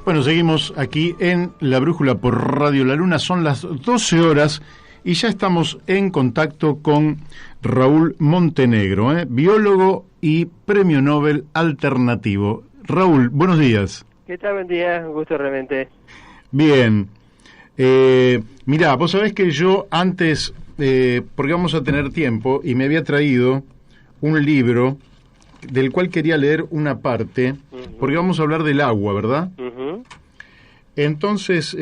Bueno, seguimos aquí en La Brújula por Radio La Luna, son las 12 horas y ya estamos en contacto con Raúl Montenegro, biólogo y premio Nobel alternativo. Raúl, buenos días. ¿Qué tal? Buen día, un gusto realmente. Bien, mirá, vos sabés que yo antes, porque vamos a tener tiempo, y me había traído un libro del cual quería leer una parte, porque vamos a hablar del agua, ¿verdad? Entonces,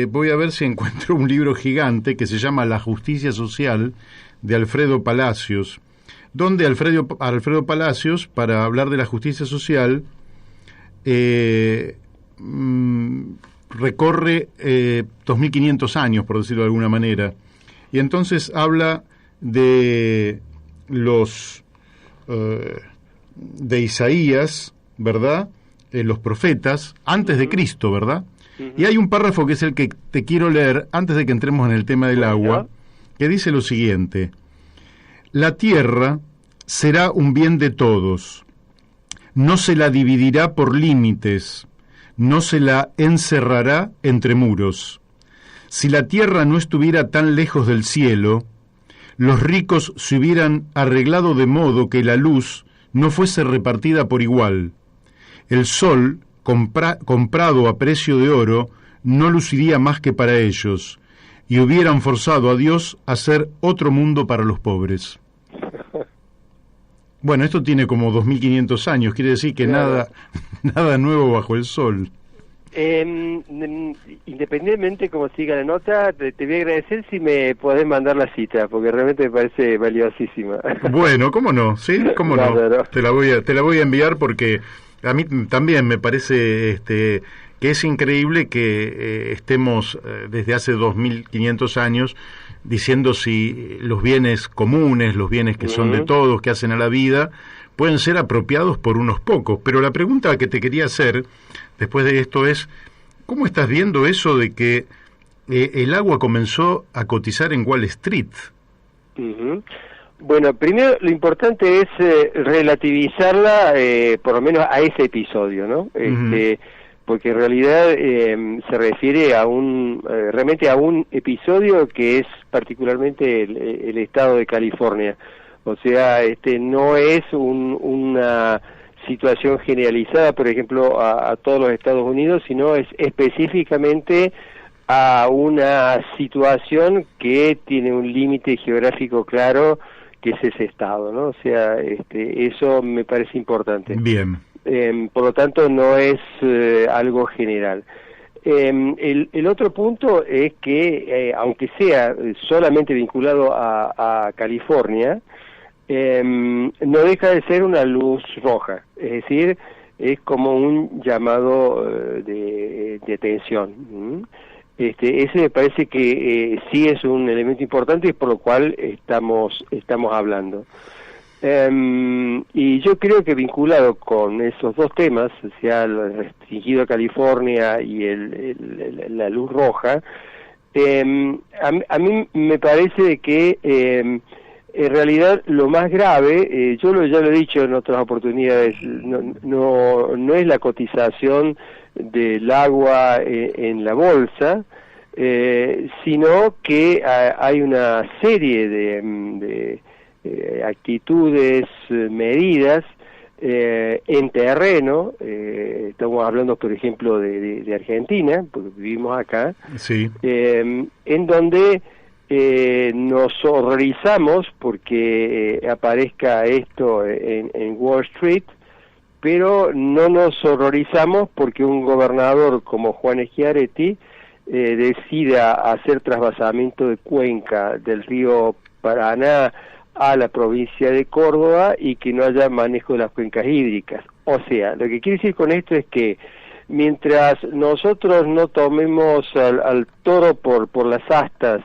voy a ver si encuentro un libro gigante que se llama La Justicia Social, de Alfredo Palacios, donde Alfredo Palacios, para hablar de la justicia social, recorre 2500 años, por decirlo de alguna manera, y entonces habla de los de Isaías, ¿verdad? Los profetas, antes de Cristo, ¿verdad? Y hay un párrafo que es el que te quiero leer antes de que entremos en el tema del agua, que dice lo siguiente: la tierra será un bien de todos, no se la dividirá por límites, no se la encerrará entre muros. Si la tierra no estuviera tan lejos del cielo, los ricos se hubieran arreglado de modo que la luz no fuese repartida por igual. El sol, comprado a precio de oro, no luciría más que para ellos, y hubieran forzado a Dios a hacer otro mundo para los pobres. Bueno, esto tiene como 2500 años, quiere decir que nada nuevo bajo el sol. Independientemente como siga la nota, te voy a agradecer si me podés mandar la cita, porque realmente me parece valiosísima. Bueno, ¿cómo no? ¿Sí? ¿Cómo no? Te la voy a enviar porque a mí también me parece que es increíble que estemos desde hace 2500 años diciendo si los bienes comunes, los bienes que son de todos, que hacen a la vida, pueden ser apropiados por unos pocos. Pero la pregunta que te quería hacer después de esto es, ¿cómo estás viendo eso de que el agua comenzó a cotizar en Wall Street? Bueno, primero lo importante es relativizarla, por lo menos a ese episodio, ¿no? Porque en realidad se refiere a realmente a un episodio que es particularmente el estado de California. O sea, no es una situación generalizada, por ejemplo, a todos los Estados Unidos, sino es específicamente a una situación que tiene un límite geográfico claro, que es ese estado, ¿no? O sea, eso me parece importante. Bien. Por lo tanto, no es algo general. El otro punto es que, aunque sea solamente vinculado a California, no deja de ser una luz roja, es decir, es como un llamado de atención. Ese me parece que sí es un elemento importante y por lo cual estamos hablando. Y yo creo que vinculado con esos dos temas, o sea, lo restringido a California y la luz roja, a mí me parece que en realidad lo más grave, ya lo he dicho en otras oportunidades, no es la cotización del agua en la bolsa, sino que hay una serie de actitudes, medidas en terreno. Estamos hablando, por ejemplo, de Argentina, porque vivimos acá, sí. En donde nos horrorizamos porque aparezca esto en Wall Street, pero no nos horrorizamos porque un gobernador como Juan Schiaretti decida hacer trasvasamiento de cuenca del río Paraná a la provincia de Córdoba y que no haya manejo de las cuencas hídricas. O sea, lo que quiere decir con esto es que mientras nosotros no tomemos al toro por las astas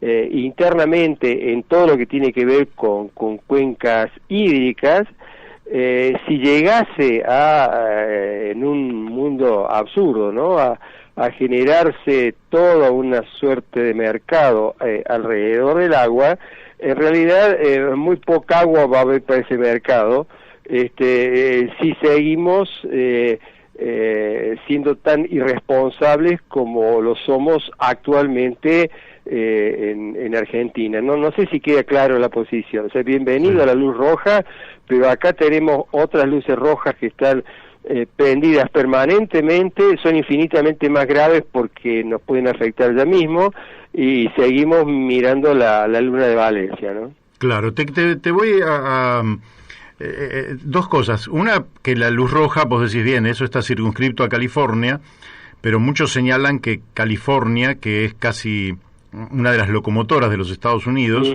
internamente en todo lo que tiene que ver con cuencas hídricas, si llegase en un mundo absurdo, ¿no?, a generarse toda una suerte de mercado alrededor del agua, en realidad muy poca agua va a haber para ese mercado, si seguimos siendo tan irresponsables como lo somos actualmente en Argentina. No sé si queda claro la posición. O sea, bienvenido a la luz roja, pero acá tenemos otras luces rojas que están prendidas permanentemente, son infinitamente más graves porque nos pueden afectar ya mismo, y seguimos mirando la luna de Valencia, ¿no? Claro, te voy a dos cosas. Una, que la luz roja, vos decís bien, eso está circunscripto a California, pero muchos señalan que California, que es casi una de las locomotoras de los Estados Unidos,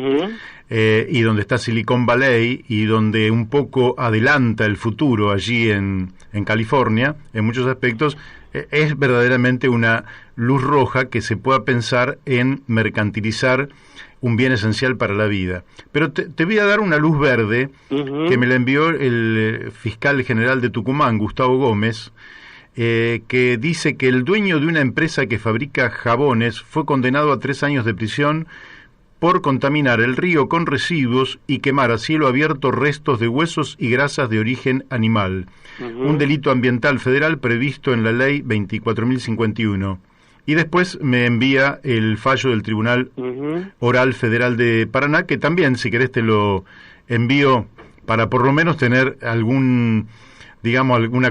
y donde está Silicon Valley, y donde un poco adelanta el futuro allí en California, en muchos aspectos, es verdaderamente una luz roja que se pueda pensar en mercantilizar un bien esencial para la vida. Pero te voy a dar una luz verde que me la envió el fiscal general de Tucumán, Gustavo Gómez, que dice que el dueño de una empresa que fabrica jabones fue condenado a 3 años de prisión por contaminar el río con residuos y quemar a cielo abierto restos de huesos y grasas de origen animal. Un delito ambiental federal previsto en la ley 24.051. Y después me envía el fallo del Tribunal Oral Federal de Paraná, que también, si querés, te lo envío para por lo menos tener alguna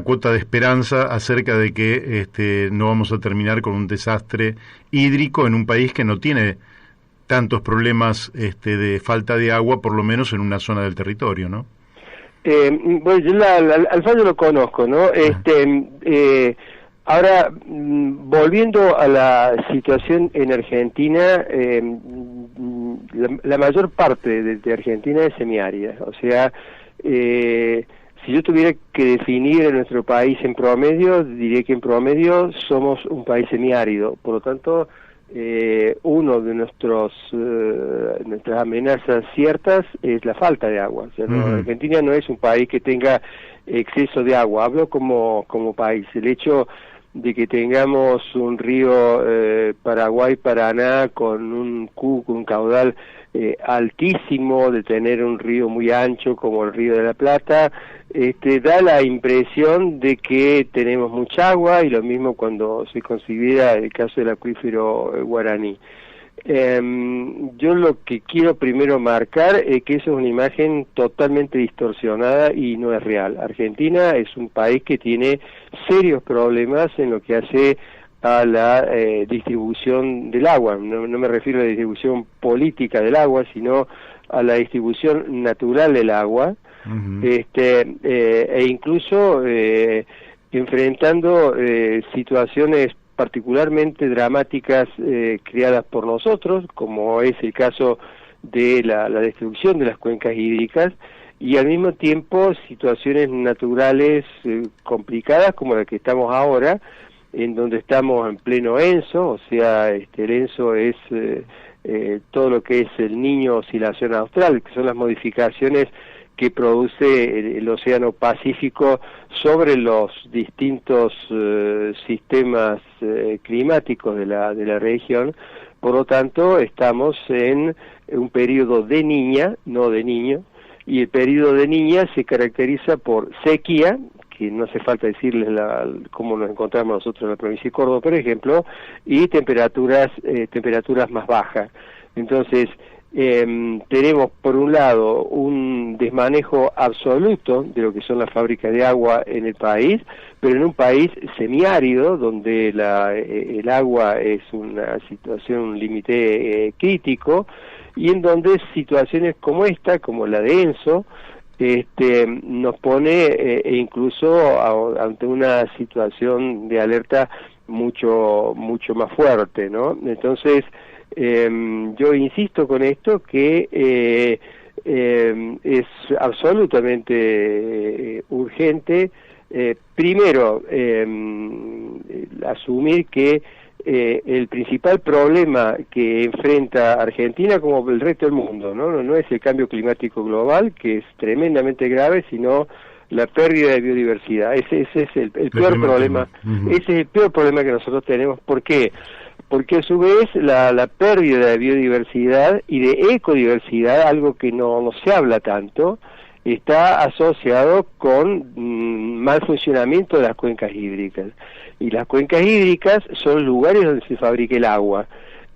cuota de esperanza acerca de que no vamos a terminar con un desastre hídrico en un país que no tiene tantos problemas de falta de agua, por lo menos en una zona del territorio, ¿no? Bueno, yo al fallo lo conozco, ¿no? Ahora, volviendo a la situación en Argentina, la mayor parte de Argentina es semiárida. O sea, si yo tuviera que definir a nuestro país en promedio, diría que en promedio somos un país semiárido. Por lo tanto, uno de nuestras amenazas ciertas es la falta de agua. O sea, Argentina no es un país que tenga exceso de agua. Hablo como país. El hecho de que tengamos un río Paraguay-Paraná con un caudal altísimo, de tener un río muy ancho como el Río de la Plata, da la impresión de que tenemos mucha agua, y lo mismo cuando se considera el caso del acuífero guaraní. Yo lo que quiero primero marcar es que eso es una imagen totalmente distorsionada y no es real. Argentina es un país que tiene serios problemas en lo que hace a la distribución del agua. No me refiero a la distribución política del agua, sino a la distribución natural del agua, e incluso enfrentando situaciones particularmente dramáticas creadas por nosotros, como es el caso de la destrucción de las cuencas hídricas, y al mismo tiempo situaciones naturales complicadas como la que estamos ahora, en donde estamos en pleno ENSO. O sea, el ENSO es todo lo que es el Niño Oscilación Austral, que son las modificaciones que produce el Océano Pacífico sobre los distintos sistemas climáticos de la región. Por lo tanto, estamos en un periodo de niña, no de niño, y el periodo de niña se caracteriza por sequía, que no hace falta decirles cómo nos encontramos nosotros en la provincia de Córdoba, por ejemplo, y temperaturas más bajas. Entonces, tenemos por un lado un desmanejo absoluto de lo que son las fábricas de agua en el país, pero en un país semiárido donde el agua es una situación, un límite crítico, y en donde situaciones como esta, como la de ENSO, nos pone incluso ante una situación de alerta mucho más fuerte, ¿no? Entonces, yo insisto con esto que es absolutamente urgente, primero, asumir que el principal problema que enfrenta Argentina, como el resto del mundo, no es el cambio climático global, que es tremendamente grave, sino la pérdida de biodiversidad. Ese es el peor problema. Ese es el peor problema que nosotros tenemos. ¿Por qué? Porque a su vez la pérdida de biodiversidad y de ecodiversidad, algo que no se habla tanto, está asociado con mal funcionamiento de las cuencas hídricas. Y las cuencas hídricas son lugares donde se fabrica el agua.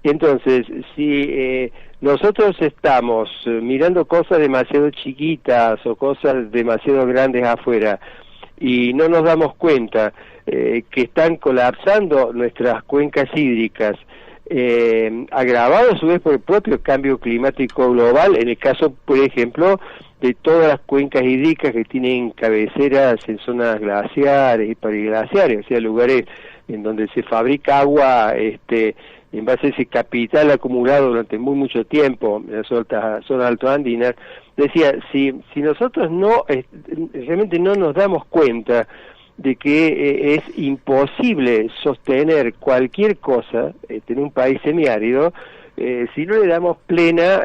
Entonces, si nosotros estamos mirando cosas demasiado chiquitas o cosas demasiado grandes afuera y no nos damos cuenta que están colapsando nuestras cuencas hídricas, agravado a su vez por el propio cambio climático global, en el caso, por ejemplo, de todas las cuencas hídricas que tienen cabeceras en zonas glaciares y periglaciares, o sea, lugares en donde se fabrica agua en base a ese capital acumulado durante mucho tiempo en las zonas altoandinas. Decía, si nosotros realmente no nos damos cuenta de que es imposible sostener cualquier cosa en un país semiárido, si no le damos plena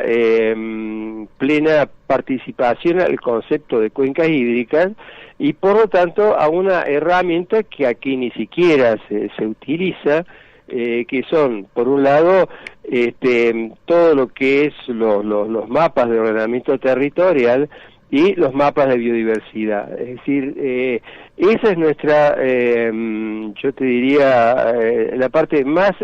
participación al concepto de cuencas hídricas y por lo tanto a una herramienta que aquí ni siquiera se utiliza, que son, por un lado, todo lo que es los mapas de ordenamiento territorial y los mapas de biodiversidad. Es decir, esa es nuestra, yo te diría, la parte más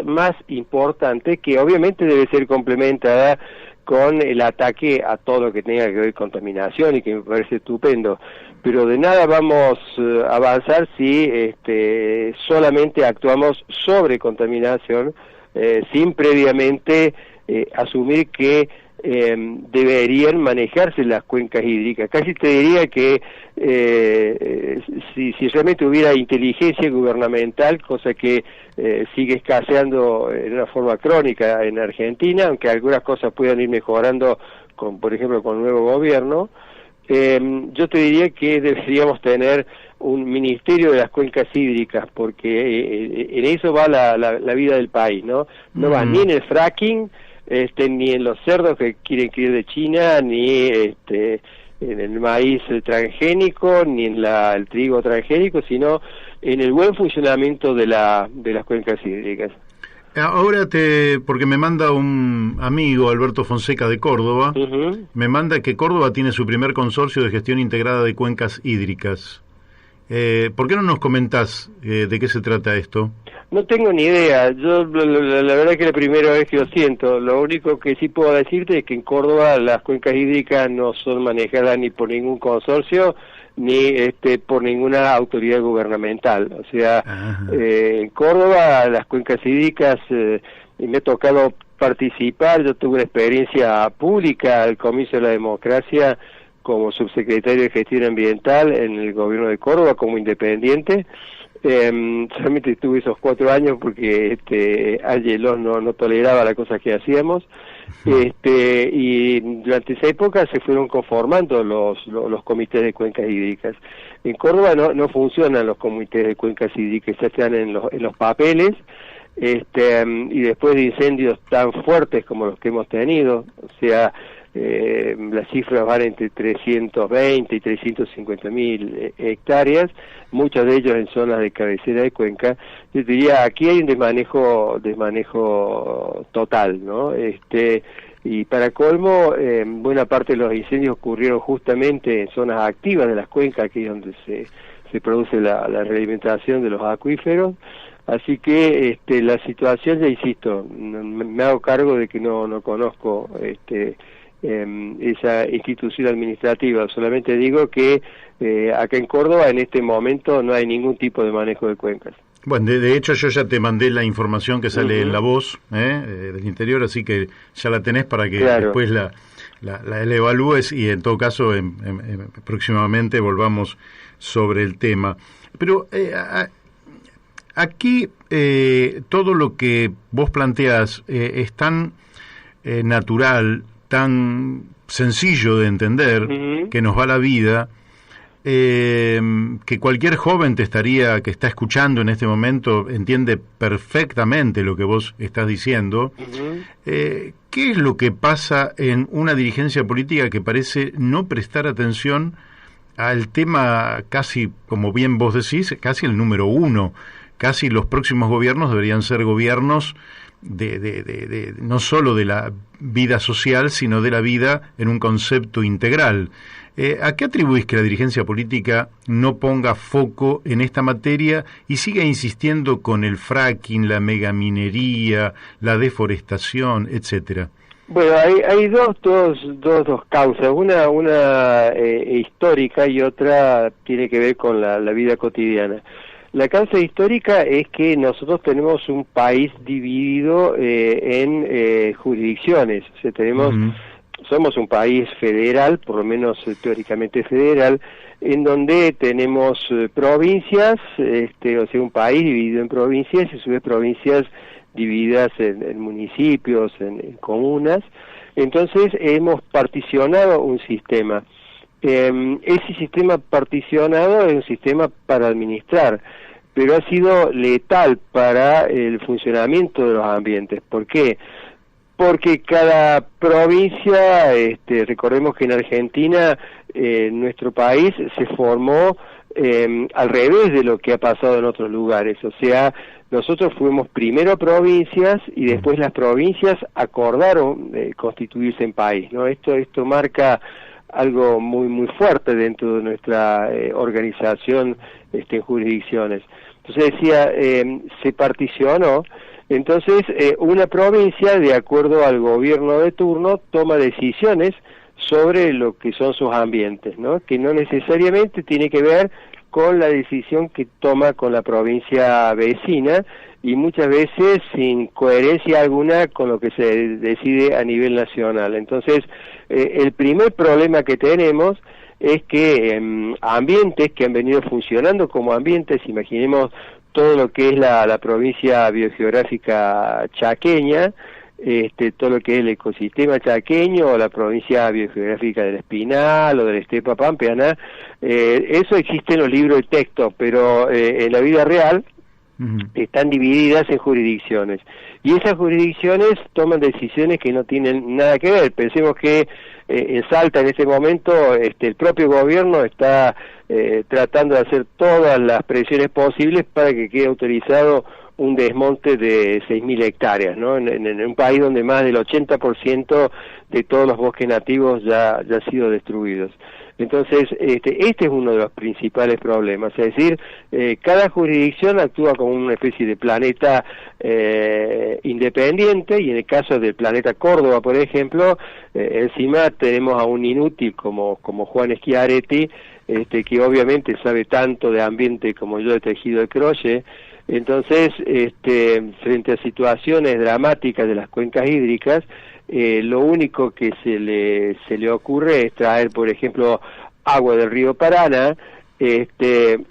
importante, que obviamente debe ser complementada con el ataque a todo lo que tenga que ver con contaminación, y que me parece estupendo, pero de nada vamos a avanzar si solamente actuamos sobre contaminación, sin previamente asumir que deberían manejarse las cuencas hídricas. Casi te diría que si realmente hubiera inteligencia gubernamental, cosa que sigue escaseando en una forma crónica en Argentina, aunque algunas cosas puedan ir mejorando, por ejemplo, con el nuevo gobierno, yo te diría que deberíamos tener un ministerio de las cuencas hídricas, porque en eso va la vida del país, ¿no? No va ni en el fracking, ni en los cerdos que quieren criar de China, ni en el maíz transgénico, ni en el trigo transgénico, sino en el buen funcionamiento de las cuencas hídricas. Ahora porque me manda un amigo, Alberto Fonseca de Córdoba, me manda que Córdoba tiene su primer consorcio de gestión integrada de cuencas hídricas. ¿Por qué no nos comentás de qué se trata esto? No tengo ni idea. Yo la verdad es que es la primera vez que lo siento. Lo único que sí puedo decirte es que en Córdoba las cuencas hídricas no son manejadas ni por ningún consorcio ni por ninguna autoridad gubernamental. O sea, en Córdoba las cuencas hídricas, y me ha tocado participar, yo tuve una experiencia pública al comienzo de la democracia como subsecretario de Gestión Ambiental en el gobierno de Córdoba como independiente. Solamente estuve esos 4 años porque Angelos no toleraba las cosas que hacíamos, y durante esa época se fueron conformando los comités de cuencas hídricas. En Córdoba no funcionan los comités de cuencas hídricas, ya están en los papeles, y después de incendios tan fuertes como los que hemos tenido, o sea, las cifras van entre 320 y 350.000 hectáreas, muchos de ellos en zonas de cabecera de cuenca. Yo diría, aquí hay un desmanejo total, ¿no? Y para colmo, buena parte de los incendios ocurrieron justamente en zonas activas de las cuencas, aquí es donde se produce la realimentación de los acuíferos. Así que la situación, ya insisto, me hago cargo de que no conozco esa institución administrativa. Solamente digo que acá en Córdoba en este momento no hay ningún tipo de manejo de cuencas. Bueno, de hecho yo ya te mandé la información que sale en La Voz del Interior, así que ya la tenés para que después la evalúes y en todo caso próximamente volvamos sobre el tema. Pero aquí todo lo que vos planteás es tan natural, tan sencillo de entender, que nos va la vida, que cualquier joven que está escuchando en este momento entiende perfectamente lo que vos estás diciendo. ¿Qué es lo que pasa en una dirigencia política que parece no prestar atención al tema, casi, como bien vos decís, casi el número 1? Casi los próximos gobiernos deberían ser gobiernos de no solo de la vida social, sino de la vida en un concepto integral. ¿A qué atribuís que la dirigencia política no ponga foco en esta materia y siga insistiendo con el fracking, la megaminería, la deforestación, etcétera? Bueno, hay dos causas, una histórica y otra tiene que ver con la vida cotidiana. La causa histórica es que nosotros tenemos un país dividido en jurisdicciones, o sea, somos un país federal, por lo menos teóricamente federal, en donde tenemos provincias, o sea, un país dividido en provincias y a su vez provincias divididas en municipios, en comunas. Entonces hemos particionado un sistema. Ese sistema particionado es un sistema para administrar, pero ha sido letal para el funcionamiento de los ambientes. ¿Por qué? Porque cada provincia, recordemos que en Argentina, nuestro país se formó al revés de lo que ha pasado en otros lugares, o sea, nosotros fuimos primero provincias y después las provincias acordaron constituirse en país, ¿no? Esto marca algo muy fuerte dentro de nuestra organización en jurisdicciones. Entonces decía, se particionó. Entonces, una provincia, de acuerdo al gobierno de turno, toma decisiones sobre lo que son sus ambientes, ¿no? Que no necesariamente tiene que ver con la decisión que toma con la provincia vecina y muchas veces sin coherencia alguna con lo que se decide a nivel nacional. Entonces, el primer problema que tenemos es que ambientes que han venido funcionando como ambientes, imaginemos todo lo que es la provincia biogeográfica chaqueña, todo lo que es el ecosistema chaqueño, o la provincia biogeográfica del Espinal o de la Estepa Pampeana, eso existe en los libros de texto, pero en la vida real están divididas en jurisdicciones. Y esas jurisdicciones toman decisiones que no tienen nada que ver. Pensemos que en Salta en este momento el propio gobierno está tratando de hacer todas las presiones posibles para que quede autorizado un desmonte de 6.000 hectáreas, ¿no? En un país donde más del 80% de todos los bosques nativos ya han sido destruidos. Entonces, este es uno de los principales problemas, es decir, cada jurisdicción actúa como una especie de planeta independiente, y en el caso del planeta Córdoba, por ejemplo, encima tenemos a un inútil como Juan Schiaretti, que obviamente sabe tanto de ambiente como yo de tejido de crochet. Entonces, frente a situaciones dramáticas de las cuencas hídricas, lo único que se le ocurre es traer, por ejemplo, agua del río Paraná,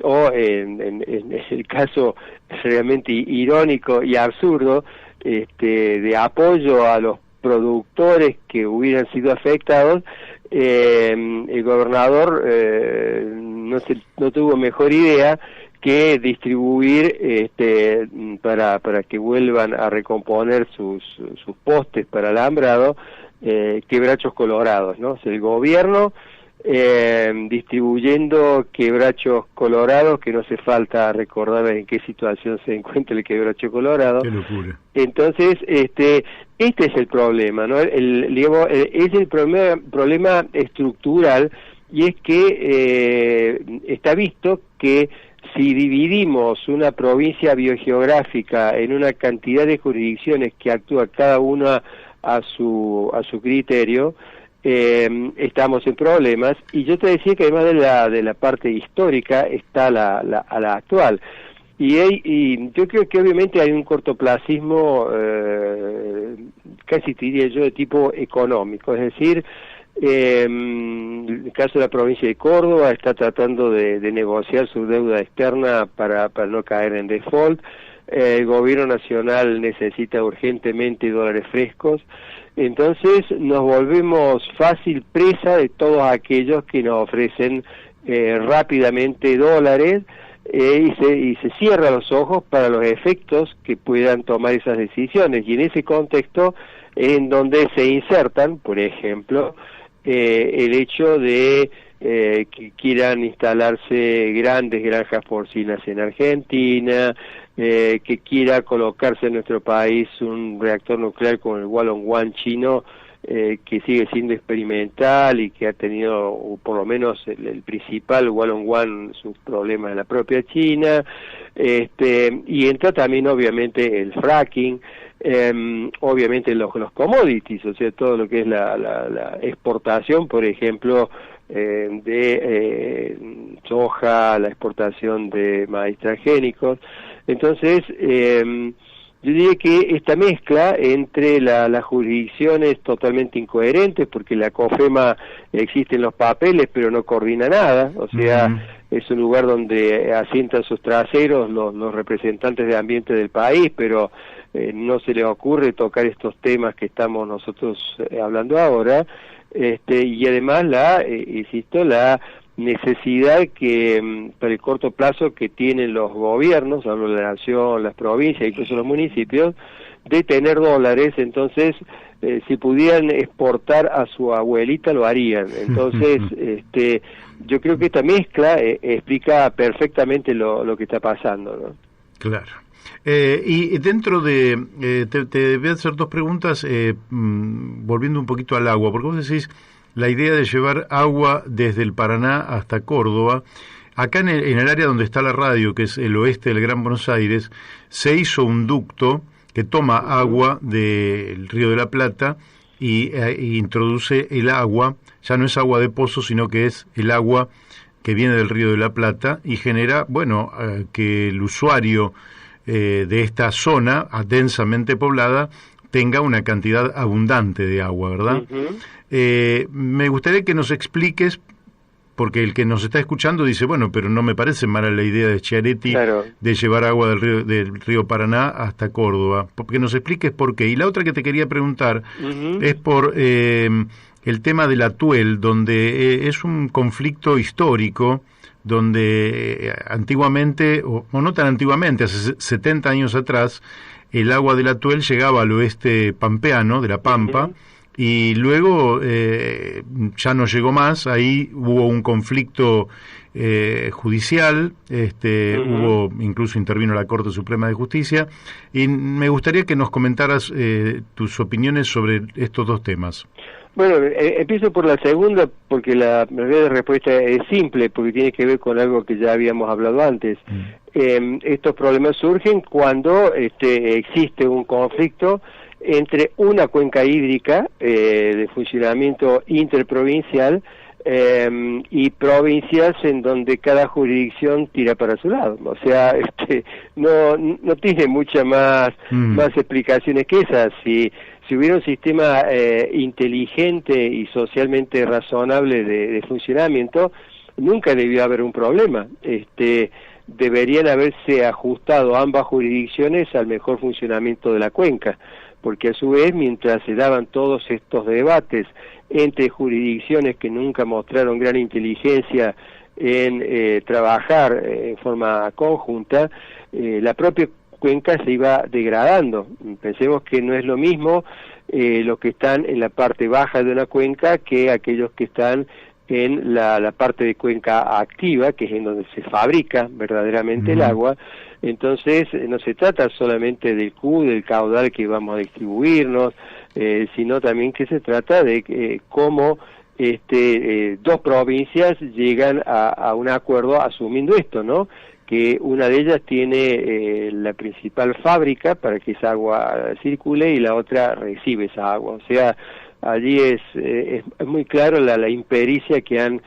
o en el caso realmente irónico y absurdo, de apoyo a los productores que hubieran sido afectados, el gobernador no tuvo mejor idea que distribuir para que vuelvan a recomponer sus postes para alambrado, quebrachos colorados, ¿no? O sea, el gobierno distribuyendo quebrachos colorados, que no hace falta recordar en qué situación se encuentra el quebracho colorado. Qué locura. Entonces, este es el problema, ¿no? Es el problema estructural, y es que está visto que si dividimos una provincia biogeográfica en una cantidad de jurisdicciones que actúa cada una a su criterio, estamos en problemas. Y yo te decía que además de la parte histórica está la actual. Y yo creo que obviamente hay un cortoplacismo, casi diría yo, de tipo económico, es decir, el caso de la provincia de Córdoba está tratando de negociar su deuda externa para no caer en default. El gobierno nacional necesita urgentemente dólares frescos. Entonces nos volvemos fácil presa de todos aquellos que nos ofrecen rápidamente dólares, y se cierran los ojos para los efectos que puedan tomar esas decisiones. Y en ese contexto es en donde se insertan, por ejemplo, el hecho de que quieran instalarse grandes granjas porcinas en Argentina, que quiera colocarse en nuestro país un reactor nuclear como el Wallong One chino, que sigue siendo experimental y que ha tenido, o por lo menos el principal one-on-one, sus problemas en la propia China, y entra también obviamente el fracking, obviamente los commodities, o sea, todo lo que es la exportación, por ejemplo, de soja, la exportación de maíz transgénicos. Entonces, yo diría que esta mezcla entre las jurisdicciones totalmente incoherentes, porque la COFEMA existe en los papeles pero no coordina nada, o sea, es un lugar donde asientan sus traseros los representantes de ambiente del país, pero no se les ocurre tocar estos temas que estamos nosotros hablando ahora, y además insisto, la necesidad que para el corto plazo que tienen los gobiernos, hablo de la nación, las provincias, incluso los municipios, de tener dólares. Entonces si pudieran exportar a su abuelita lo harían. Entonces yo creo que esta mezcla explica perfectamente lo que está pasando, ¿no? Claro. Y dentro de te voy a hacer dos preguntas, volviendo un poquito al agua, porque vos decís la idea de llevar agua desde el Paraná hasta Córdoba. Acá en el área donde está la radio, que es el oeste del Gran Buenos Aires, se hizo un ducto que toma agua del Río de la Plata y introduce el agua, ya no es agua de pozo, sino que es el agua que viene del Río de la Plata y genera, que el usuario de esta zona densamente poblada tenga una cantidad abundante de agua, ¿verdad? Me gustaría que nos expliques, porque el que nos está escuchando dice, pero no me parece mala la idea de Schiaretti, claro, de llevar agua del río Paraná hasta Córdoba, porque nos expliques por qué. Y la otra que te quería preguntar es por el tema del Atuel, donde es un conflicto histórico, donde antiguamente, o no tan antiguamente, hace 70 años atrás, el agua del Atuel llegaba al oeste pampeano, de la Pampa, y luego ya no llegó más. Ahí hubo un conflicto judicial, incluso intervino la Corte Suprema de Justicia, y me gustaría que nos comentaras tus opiniones sobre estos dos temas. Bueno, empiezo por la segunda, porque la verdadera respuesta es simple, porque tiene que ver con algo que ya habíamos hablado antes. Estos problemas surgen cuando existe un conflicto entre una cuenca hídrica de funcionamiento interprovincial y provincias en donde cada jurisdicción tira para su lado. O sea, no tiene mucha más explicaciones que esas. Si hubiera un sistema inteligente y socialmente razonable de funcionamiento, nunca debió haber un problema. Deberían haberse ajustado ambas jurisdicciones al mejor funcionamiento de la cuenca, porque a su vez, mientras se daban todos estos debates entre jurisdicciones que nunca mostraron gran inteligencia en trabajar en forma conjunta, la propia cuenca se iba degradando. Pensemos que no es lo mismo los que están en la parte baja de una cuenca que aquellos que están en la parte de cuenca activa, que es en donde se fabrica verdaderamente el agua. Entonces no se trata solamente del caudal que vamos a distribuirnos, sino también que se trata de cómo dos provincias llegan a un acuerdo asumiendo esto, ¿no? Que una de ellas tiene la principal fábrica para que esa agua circule y la otra recibe esa agua. O sea, allí es muy claro la impericia que han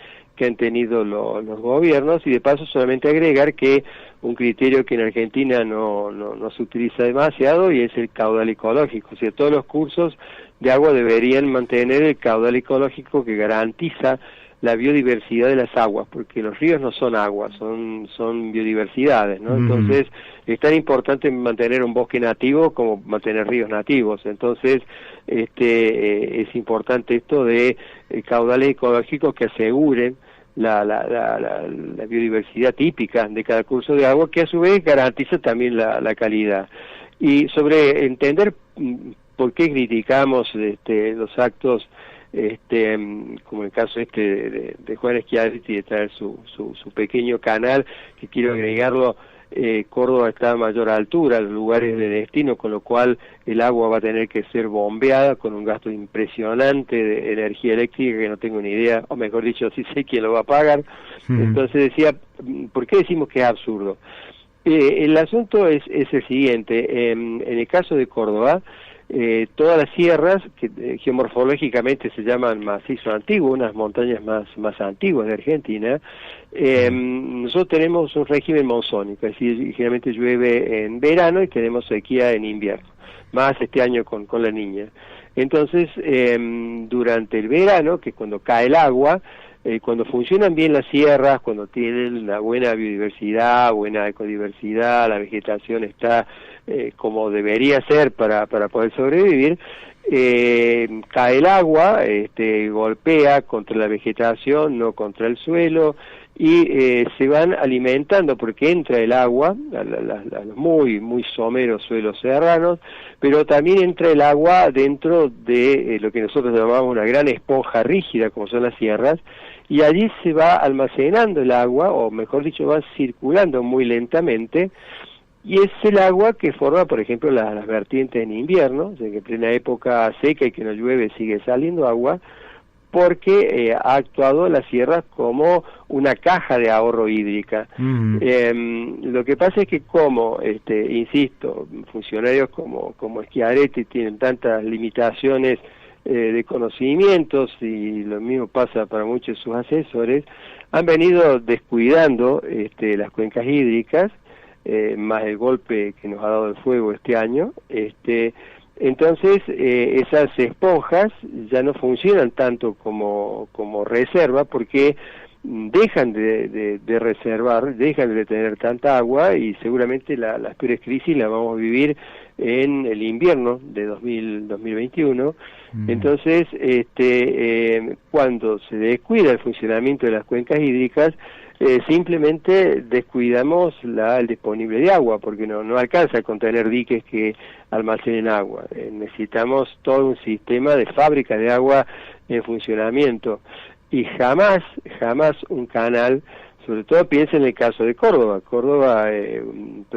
tenido los gobiernos. Y de paso solamente agregar que un criterio que en Argentina no se utiliza demasiado, y es el caudal ecológico. O sea, todos los cursos de agua deberían mantener el caudal ecológico que garantiza la biodiversidad de las aguas, porque los ríos no son aguas, son biodiversidades, ¿no? Entonces, es tan importante mantener un bosque nativo como mantener ríos nativos. Entonces, es importante esto de caudales ecológicos que aseguren la biodiversidad típica de cada curso de agua, que a su vez garantiza también la calidad. Y sobre entender por qué criticamos los actos, como el caso de Juan Schiaretti, de traer su pequeño canal, que quiero agregarlo, Córdoba está a mayor altura, los lugares de destino, con lo cual el agua va a tener que ser bombeada con un gasto impresionante de energía eléctrica que no tengo ni idea, o mejor dicho, sí sé quién lo va a pagar. Entonces decía, ¿por qué decimos que es absurdo? El asunto es el siguiente, en el caso de Córdoba, todas las sierras, que geomorfológicamente se llaman macizo antiguo, unas montañas más antiguas de Argentina, nosotros tenemos un régimen monzónico, es decir, generalmente llueve en verano y tenemos sequía en invierno, más este año con la Niña. Entonces, durante el verano, que es cuando cae el agua, cuando funcionan bien las sierras, cuando tienen una buena biodiversidad, buena ecodiversidad, la vegetación está como debería ser para poder sobrevivir, cae el agua, golpea contra la vegetación, no contra el suelo, y se van alimentando porque entra el agua a los muy someros suelos serranos, pero también entra el agua dentro de lo que nosotros llamamos una gran esponja rígida, como son las sierras, y allí se va almacenando el agua, o mejor dicho, va circulando muy lentamente, y es el agua que forma, por ejemplo, las vertientes en invierno, o sea que en plena época seca y que no llueve sigue saliendo agua, porque ha actuado las sierras como una caja de ahorro hídrica. Lo que pasa es que como, insisto, funcionarios como Schiaretti tienen tantas limitaciones de conocimientos, y lo mismo pasa para muchos de sus asesores, han venido descuidando las cuencas hídricas, más el golpe que nos ha dado el fuego este año. Entonces, esas esponjas ya no funcionan tanto como reserva, porque dejan de reservar, dejan de tener tanta agua, y seguramente las peores crisis las vamos a vivir en el invierno de 2021. Entonces, cuando se descuida el funcionamiento de las cuencas hídricas, simplemente descuidamos el disponible de agua, porque no alcanza a contener diques que almacenen agua. Necesitamos todo un sistema de fábrica de agua en funcionamiento, y jamás un canal, sobre todo piensa en el caso de Córdoba, toda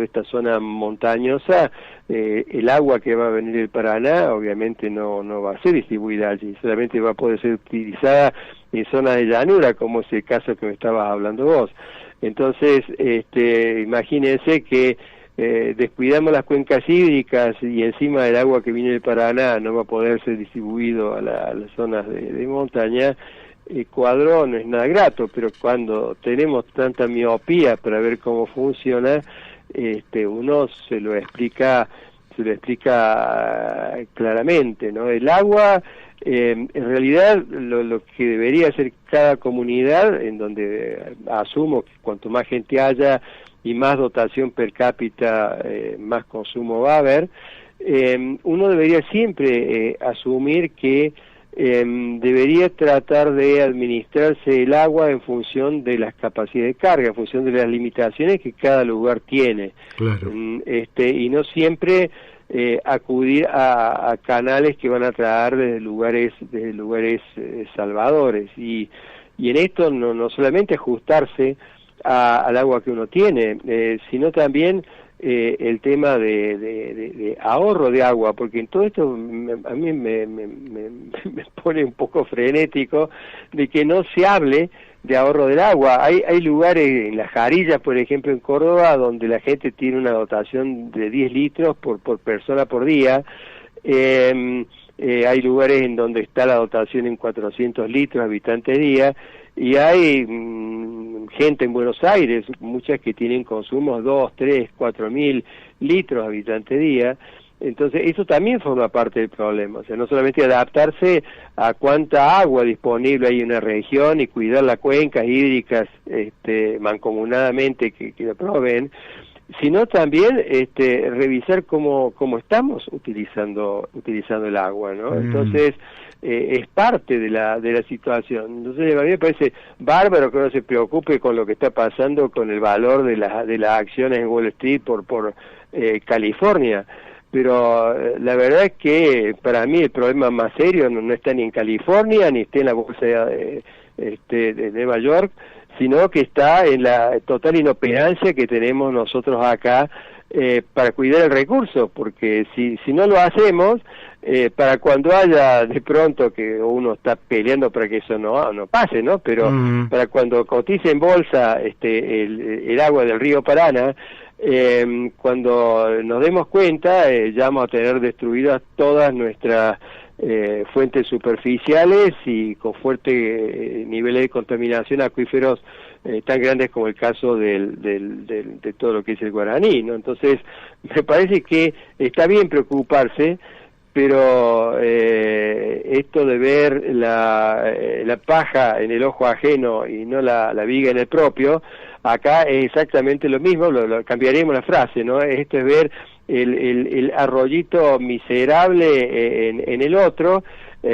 esta zona montañosa, el agua que va a venir del Paraná obviamente no va a ser distribuida allí, solamente va a poder ser utilizada en zonas de llanura, como es el caso que me estabas hablando vos. Entonces, imagínense que descuidamos las cuencas hídricas, y encima el agua que viene del Paraná no va a poder ser distribuido a las zonas de montaña. El cuadro no es nada grato, pero cuando tenemos tanta miopía para ver cómo funciona, uno se lo explica claramente, ¿no? El agua, en realidad, lo que debería hacer cada comunidad, en donde asumo que cuanto más gente haya y más dotación per cápita, más consumo va a haber, uno debería siempre asumir que debería tratar de administrarse el agua en función de las capacidades de carga, en función de las limitaciones que cada lugar tiene. Claro. Y no siempre acudir a canales que van a traer desde lugares salvadores, y en esto no solamente ajustarse al agua que uno tiene, sino también el tema de ahorro de agua, porque en todo esto a mí me pone un poco frenético de que no se hable de ahorro del agua. Hay lugares, en Las Jarillas, por ejemplo, en Córdoba, donde la gente tiene una dotación de 10 litros por persona por día. Hay lugares en donde está la dotación en 400 litros habitante día, y hay gente en Buenos Aires, muchas que tienen consumos 2, 3, 4.000 litros habitante día. Entonces eso también forma parte del problema, o sea, no solamente adaptarse a cuánta agua disponible hay en una región y cuidar las cuencas hídricas mancomunadamente que la proveen, sino también revisar cómo estamos utilizando el agua, ¿no? Entonces es parte de la situación. Entonces a mí me parece bárbaro que uno se preocupe con lo que está pasando con el valor de las acciones en Wall Street por California, pero la verdad es que para mí el problema más serio no está ni en California ni está en la bolsa de Nueva York, sino que está en la total inoperancia que tenemos nosotros acá para cuidar el recurso, porque si no lo hacemos, para cuando haya de pronto que uno está peleando para que eso no pase, ¿no? Pero para cuando cotice en bolsa el agua del río Paraná, cuando nos demos cuenta, ya vamos a tener destruidas todas nuestras fuentes superficiales y con fuerte niveles de contaminación acuíferos tan grandes como el caso de todo lo que es el Guaraní, ¿no? Entonces, me parece que está bien preocuparse, pero esto de ver la paja en el ojo ajeno y no la viga en el propio, acá es exactamente lo mismo, cambiaríamos la frase, ¿no? Esto es ver el arroyito miserable en el otro y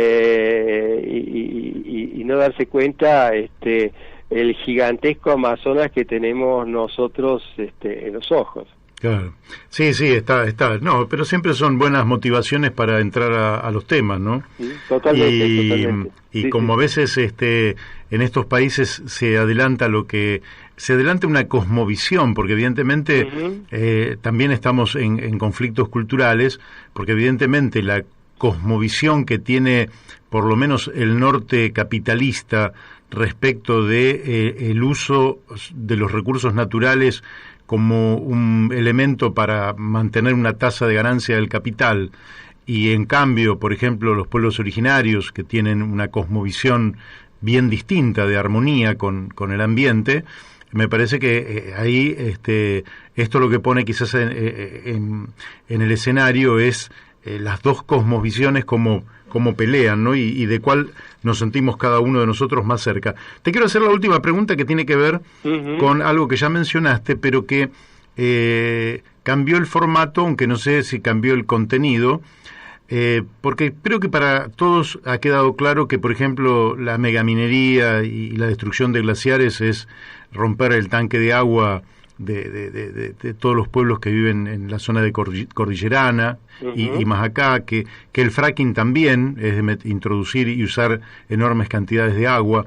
no darse cuenta el gigantesco Amazonas que tenemos nosotros en los ojos. Claro. Sí, está. No, pero siempre son buenas motivaciones para entrar a los temas, ¿no? Totalmente. Y sí, como a veces en estos países se adelanta una cosmovisión, porque evidentemente también estamos en conflictos culturales, porque evidentemente la cosmovisión que tiene por lo menos el norte capitalista respecto de el uso de los recursos naturales como un elemento para mantener una tasa de ganancia del capital, y en cambio, por ejemplo, los pueblos originarios que tienen una cosmovisión bien distinta de armonía con el ambiente, me parece que ahí esto lo que pone quizás en el escenario es las dos cosmovisiones como pelean, ¿no? Y de cuál nos sentimos cada uno de nosotros más cerca. Te quiero hacer la última pregunta que tiene que ver con algo que ya mencionaste, pero que cambió el formato, aunque no sé si cambió el contenido, porque creo que para todos ha quedado claro que, por ejemplo, la megaminería y la destrucción de glaciares es romper el tanque de agua de todos los pueblos que viven en la zona de cordillerana y más acá, que el fracking también es de introducir y usar enormes cantidades de agua.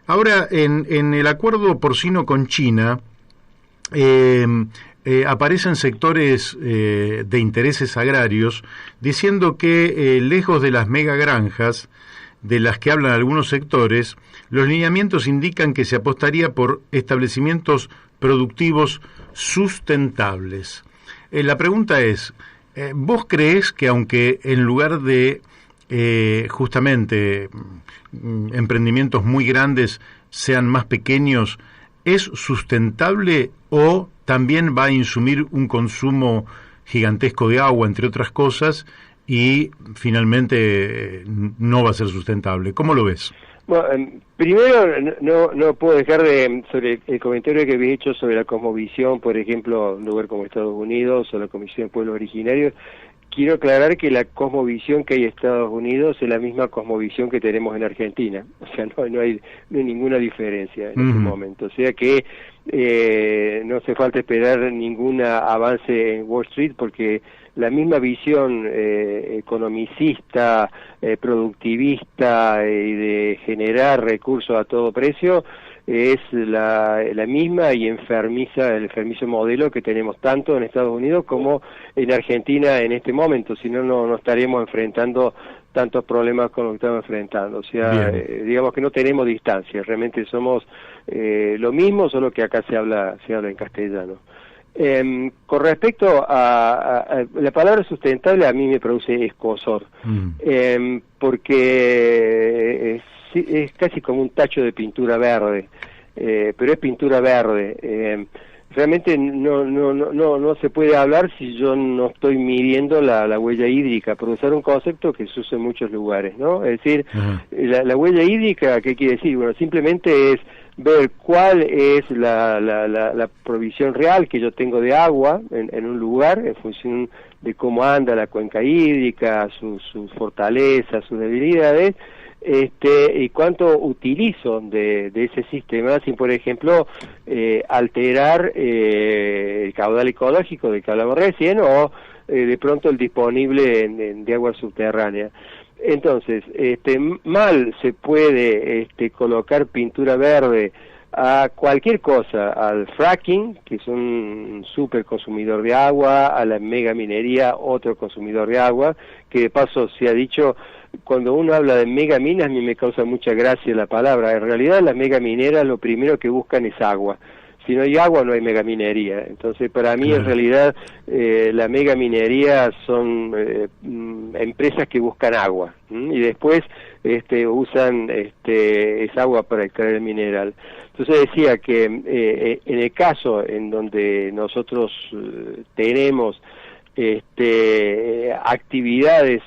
Ahora, en el acuerdo porcino con China, aparecen sectores de intereses agrarios diciendo que lejos de las megagranjas de las que hablan algunos sectores, los lineamientos indican que se apostaría por establecimientos productivos sustentables. La pregunta es, ¿vos creés que aunque en lugar de justamente emprendimientos muy grandes sean más pequeños, es sustentable o también va a insumir un consumo gigantesco de agua, entre otras cosas, y finalmente no va a ser sustentable? ¿Cómo lo ves? Bueno, primero no puedo dejar sobre el comentario que había hecho sobre la cosmovisión, por ejemplo, un lugar como Estados Unidos o la Comisión de Pueblos Originarios. Quiero aclarar que la cosmovisión que hay en Estados Unidos es la misma cosmovisión que tenemos en Argentina, o sea, no hay ninguna diferencia en este momento, o sea que no hace falta esperar ningún avance en Wall Street, porque la misma visión economicista, productivista y de generar recursos a todo precio es la misma y el enfermizo modelo que tenemos tanto en Estados Unidos como en Argentina en este momento, si no, no estaríamos enfrentando tantos problemas como que estamos enfrentando. O sea, digamos que no tenemos distancia, realmente somos lo mismo, solo que acá se habla en castellano. Con respecto a la palabra sustentable, a mí me produce escozor, porque es casi como un tacho de pintura verde, pero es pintura verde. Realmente no se puede hablar si yo no estoy midiendo la huella hídrica, por usar un concepto que se usa en muchos lugares, ¿no? Es decir, la huella hídrica, ¿qué quiere decir? Bueno, simplemente es ver cuál es la provisión real que yo tengo de agua en un lugar, en función de cómo anda la cuenca hídrica, sus fortalezas, sus debilidades, y cuánto utilizo de ese sistema sin, por ejemplo, alterar el caudal ecológico del que hablamos recién, o de pronto el disponible de agua subterránea. Entonces, mal se puede colocar pintura verde a cualquier cosa, al fracking, que es un super consumidor de agua, a la mega minería, otro consumidor de agua, que de paso se ha dicho, cuando uno habla de mega minas, a mí me causa mucha gracia la palabra. En realidad las mega mineras lo primero que buscan es agua. Si no hay agua no hay megaminería. Entonces para mí en realidad la megaminería son empresas que buscan agua y después usan esa agua para extraer el mineral. Entonces decía que en el caso en donde nosotros tenemos actividades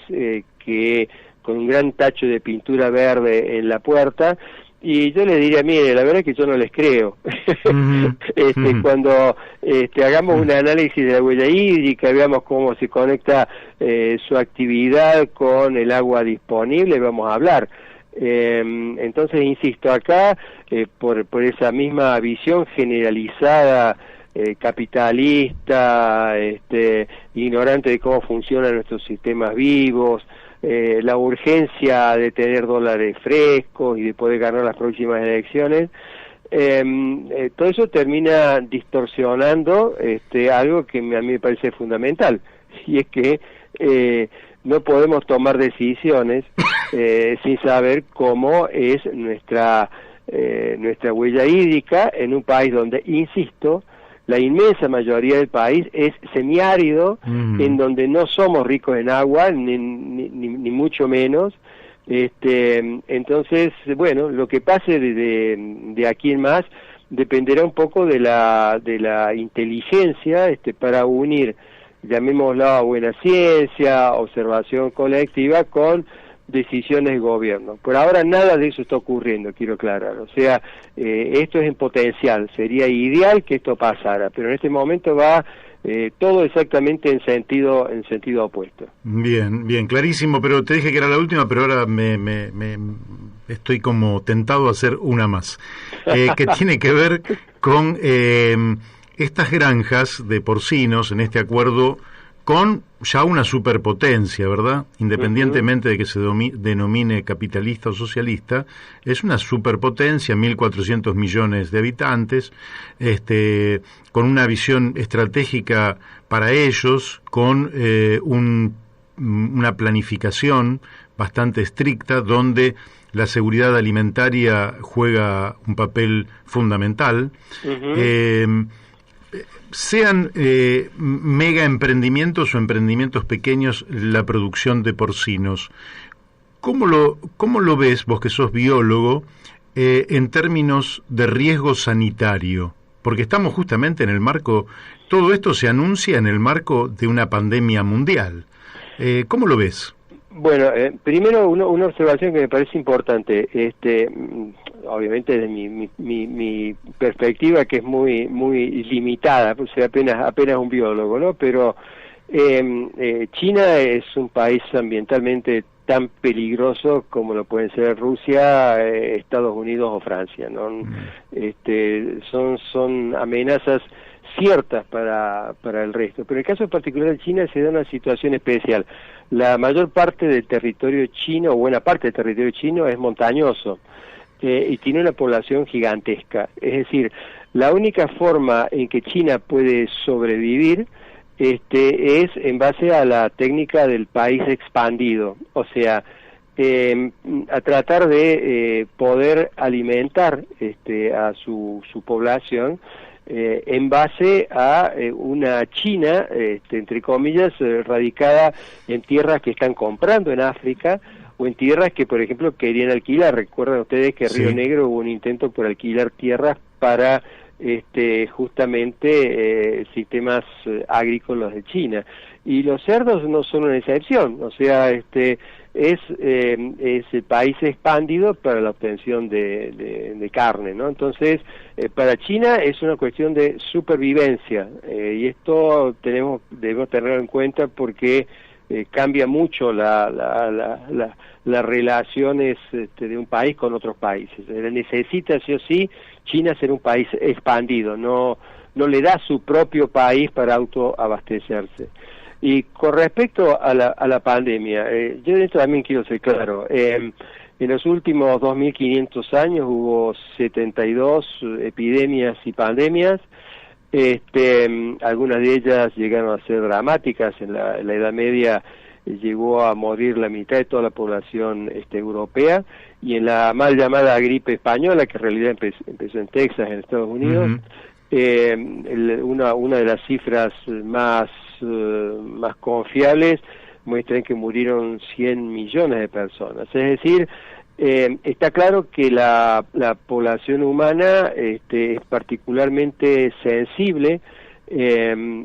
que con un gran tacho de pintura verde en la puerta, y yo le diría, mire, la verdad es que yo no les creo. Cuando hagamos un análisis de la huella hídrica, veamos cómo se conecta su actividad con el agua disponible, vamos a hablar. Entonces, insisto, acá, por esa misma visión generalizada, capitalista, ignorante de cómo funcionan nuestros sistemas vivos, la urgencia de tener dólares frescos y de poder ganar las próximas elecciones, todo eso termina distorsionando algo que a mí me parece fundamental, y es que no podemos tomar decisiones sin saber cómo es nuestra huella hídrica en un país donde, insisto, la inmensa mayoría del país es semiárido, en donde no somos ricos en agua, ni mucho menos. Entonces, bueno, lo que pase de aquí en más dependerá un poco de la inteligencia para unir, llamémosla buena ciencia, observación colectiva, con decisiones de gobierno. Por ahora nada de eso está ocurriendo, quiero aclarar. O sea, esto es en potencial. Sería ideal que esto pasara, pero en este momento va todo exactamente en sentido opuesto. Bien, clarísimo, pero te dije que era la última, pero ahora me estoy como tentado a hacer una más, que tiene que ver con estas granjas de porcinos en este acuerdo con ya una superpotencia, ¿verdad? Independientemente de que se denomine capitalista o socialista, es una superpotencia, 1.400 millones de habitantes, con una visión estratégica para ellos, con una planificación bastante estricta, donde la seguridad alimentaria juega un papel fundamental. Sean mega emprendimientos o emprendimientos pequeños, la producción de porcinos, ¿cómo lo ves vos que sos biólogo en términos de riesgo sanitario? Porque estamos justamente en el marco, todo esto se anuncia en el marco de una pandemia mundial. ¿Cómo lo ves? Bueno, primero una observación que me parece importante, obviamente desde mi perspectiva, que es muy limitada, pues soy apenas un biólogo, ¿no? Pero China es un país ambientalmente tan peligroso como lo pueden ser Rusia, Estados Unidos o Francia, ¿no? Son amenazas ciertas para el resto, pero en el caso particular de China se da una situación especial. La mayor parte del territorio chino, o buena parte del territorio chino, es montañoso y tiene una población gigantesca. Es decir, la única forma en que China puede sobrevivir es en base a la técnica del país expandido, o sea, a tratar de poder alimentar a su población en base a una China, entre comillas, radicada en tierras que están comprando en África, o en tierras que, por ejemplo, querían alquilar. Recuerdan ustedes que en Río Negro hubo un intento por alquilar tierras para justamente sistemas agrícolas de China. Y los cerdos no son una excepción, o sea, es el país expandido para la obtención de carne, ¿no? Entonces, para China es una cuestión de supervivencia, y esto debemos tenerlo en cuenta porque cambia mucho las relaciones de un país con otros países. Necesita sí o sí China ser un país expandido, no le da su propio país para autoabastecerse. Y con respecto a la pandemia, yo de esto también quiero ser claro, En los últimos 2.500 años hubo 72 epidemias y pandemias. Algunas de ellas llegaron a ser dramáticas. En la Edad Media llegó a morir la mitad de toda la población europea, y en la mal llamada gripe española, que en realidad empezó en Texas, en Estados Unidos, una de las cifras más confiables muestran que murieron 100 millones de personas. Es decir, está claro que la población humana es particularmente sensible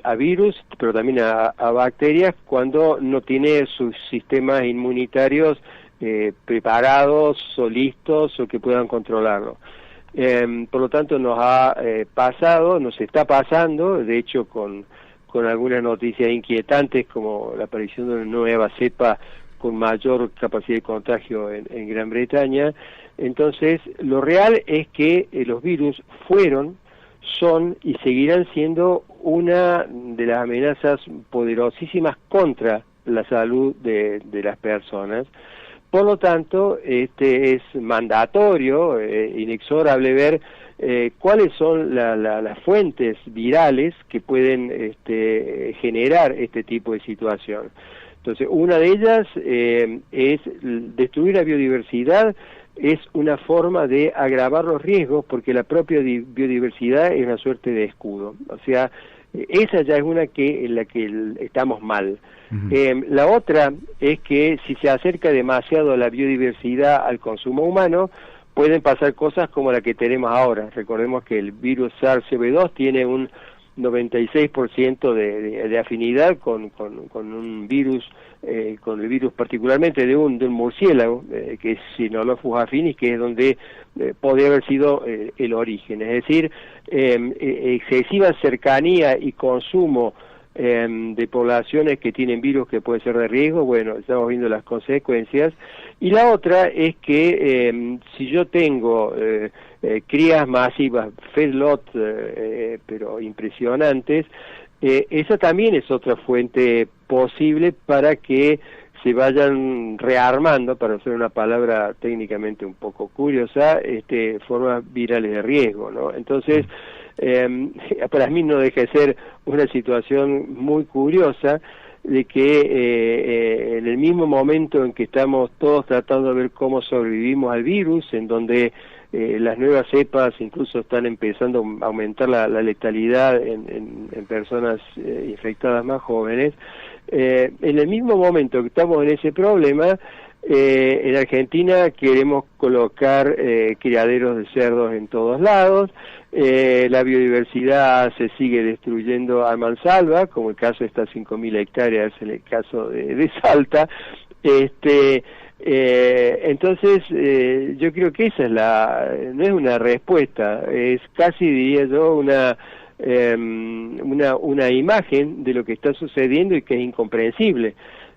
a virus, pero también a bacterias, cuando no tiene sus sistemas inmunitarios preparados o listos o que puedan controlarlo. Por lo tanto, nos está pasando, de hecho con algunas noticias inquietantes, como la aparición de una nueva cepa con mayor capacidad de contagio en Gran Bretaña. Entonces, lo real es que los virus son y seguirán siendo una de las amenazas poderosísimas contra la salud de las personas. Por lo tanto, es mandatorio, inexorable ver cuáles son las fuentes virales que pueden generar este tipo de situación. Entonces, una de ellas es destruir la biodiversidad. Es una forma de agravar los riesgos, porque la propia biodiversidad es una suerte de escudo. O sea, esa ya es una en la que estamos mal. La otra es que si se acerca demasiado la biodiversidad al consumo humano, pueden pasar cosas como la que tenemos ahora. Recordemos que el virus SARS-CoV-2 tiene un 96% de afinidad con un virus, con el virus particularmente de un murciélago, que es Sinolophus affinis, que es donde podría haber sido el origen. Es decir, excesiva cercanía y consumo de poblaciones que tienen virus que pueden ser de riesgo. Bueno, estamos viendo las consecuencias. Y la otra es que si yo tengo crías masivas, feedlot, pero impresionantes, esa también es otra fuente posible para que se vayan rearmando, para usar una palabra técnicamente un poco curiosa, formas virales de riesgo, ¿no? Entonces, para mí no deja de ser una situación muy curiosa, de que en el mismo momento en que estamos todos tratando de ver cómo sobrevivimos al virus, en donde las nuevas cepas incluso están empezando a aumentar la letalidad en personas infectadas más jóvenes, en el mismo momento que estamos en ese problema, en Argentina queremos colocar criaderos de cerdos en todos lados. La biodiversidad se sigue destruyendo a mansalva, como el caso de estas 5.000 hectáreas, en el caso de Salta. Entonces, yo creo que esa no es una respuesta, es casi, diría yo, una imagen de lo que está sucediendo y que es incomprensible.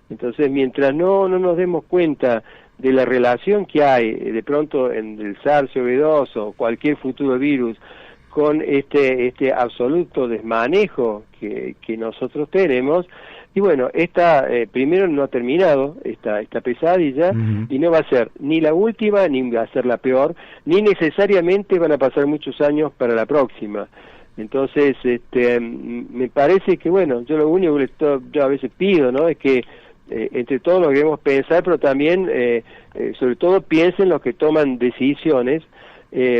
Entonces, mientras no nos demos cuenta de la relación que hay de pronto en el SARS-CoV-2 o cualquier futuro virus con este absoluto desmanejo que nosotros tenemos, y bueno, primero no ha terminado esta pesadilla, y no va a ser ni la última, ni va a ser la peor, ni necesariamente van a pasar muchos años para la próxima. Entonces, me parece que, bueno, yo lo único que yo a veces pido, ¿no?, es que entre todos lo queremos pensar, pero también, sobre todo, piensen los que toman decisiones,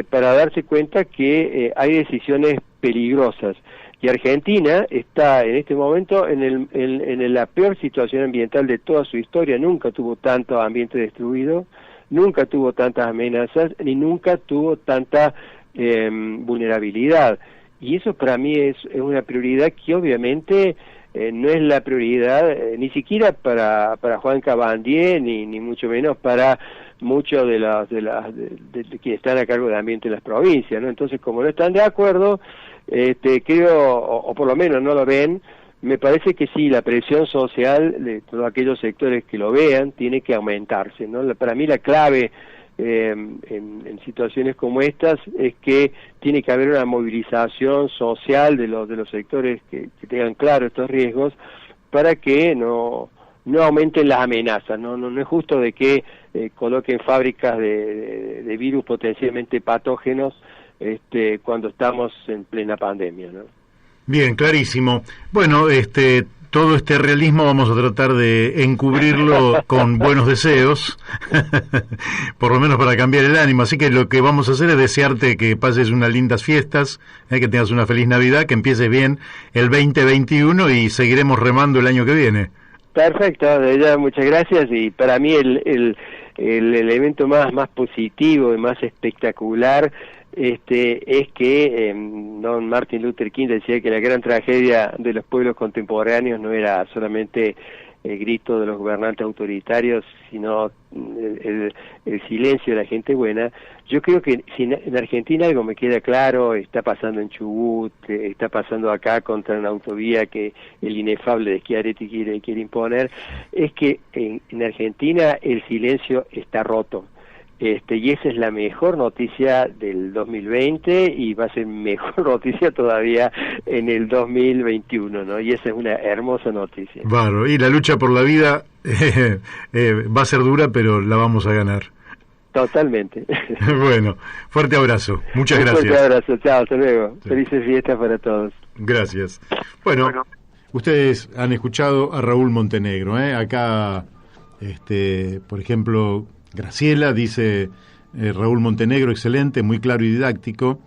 para darse cuenta que hay decisiones peligrosas. Y Argentina está en este momento en la peor situación ambiental de toda su historia. Nunca tuvo tanto ambiente destruido, nunca tuvo tantas amenazas, ni nunca tuvo tanta vulnerabilidad. Y eso para mí es una prioridad que obviamente no es la prioridad ni siquiera para Juan Cabandier, ni mucho menos para muchos de quienes están a cargo de ambiente en las provincias, ¿no? Entonces, como no están de acuerdo, creo, o por lo menos no lo ven, me parece que sí, la presión social de todos aquellos sectores que lo vean tiene que aumentarse, ¿no? Para mí la clave en situaciones como estas es que tiene que haber una movilización social de los sectores que tengan claro estos riesgos, para que no no aumenten las amenazas. No es justo de que coloquen fábricas de virus potencialmente patógenos cuando estamos en plena pandemia, ¿no? Bien, clarísimo. Bueno, todo este realismo vamos a tratar de encubrirlo con buenos deseos, por lo menos para cambiar el ánimo. Así que lo que vamos a hacer es desearte que pases unas lindas fiestas, que tengas una feliz Navidad, que empieces bien el 2021 y seguiremos remando el año que viene. Perfecto, de ya muchas gracias, y para mí el elemento más positivo y más espectacular es que don Martin Luther King decía que la gran tragedia de los pueblos contemporáneos no era solamente el grito de los gobernantes autoritarios, sino el silencio de la gente buena. Yo creo que si en Argentina algo me queda claro, está pasando en Chubut, está pasando acá contra una autovía que el inefable de Schiaretti quiere imponer, es que en Argentina el silencio está roto. Y esa es la mejor noticia del 2020 y va a ser mejor noticia todavía en el 2021, ¿no? Y esa es una hermosa noticia. Claro, y la lucha por la vida va a ser dura, pero la vamos a ganar. Totalmente. Bueno, fuerte abrazo. Muchas gracias. Fuerte abrazo. Chao, hasta luego. Sí. Felices fiestas para todos. Gracias. Bueno, ustedes han escuchado a Raúl Montenegro, Acá, por ejemplo, Graciela dice, Raúl Montenegro, excelente, muy claro y didáctico.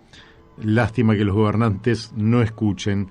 Lástima que los gobernantes no escuchen.